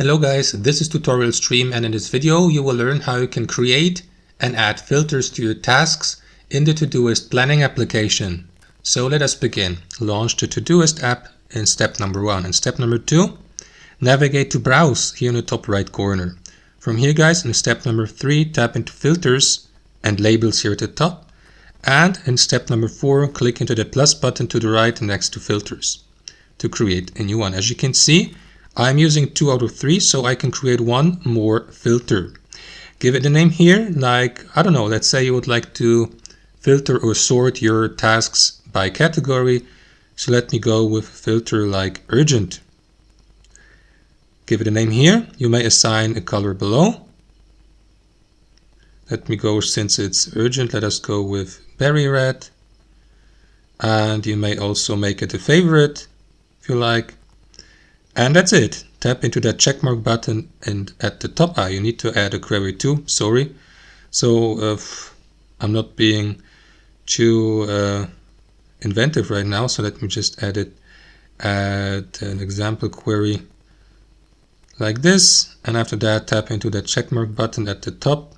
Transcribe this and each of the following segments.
Hello guys, this is Tutorial Stream, and in this video you will learn how you can create and add filters to your tasks in the Todoist planning application. So let us begin. Launch the Todoist app in step number 1. And step number 2, navigate to Browse here in the top right corner. From here guys, in step number 3, tap into Filters and Labels here at the top. And in step number 4, click into the plus button to the right next to Filters to create a new one. As you can see, I'm using 2 out of 3, so I can create one more filter. Give it a name here, like, I don't know, let's say you would like to filter or sort your tasks by category. So let me go with a filter like urgent. Give it a name here. You may assign a color below. Let me go, since it's urgent, let us go with berry red. And you may also make it a favorite if you like. And that's it. Tap into that checkmark button, and at the top, you need to add a query too, sorry. So I'm not being too inventive right now, so let me just add an example query like this. And after that, tap into that checkmark button at the top.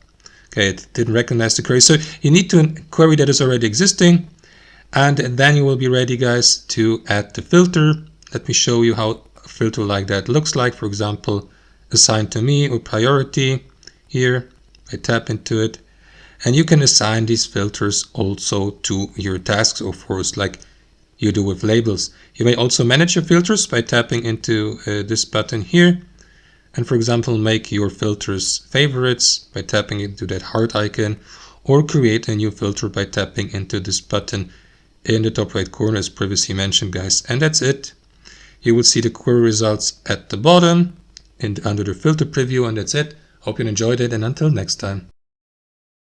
Okay, it didn't recognize the query. So you need to query that is already existing, and then you will be ready, guys, to add the filter. Let me show you how a filter like that looks like. For example, assign to me or priority here. I tap into it, and you can assign these filters also to your tasks, of course, like you do with labels. You may also manage your filters by tapping into this button here, and for example, make your filters favorites by tapping into that heart icon, or create a new filter by tapping into this button in the top right corner as previously mentioned, guys. And that's it. You will see the query results at the bottom and under the filter preview, and that's it. Hope you enjoyed it, and until next time.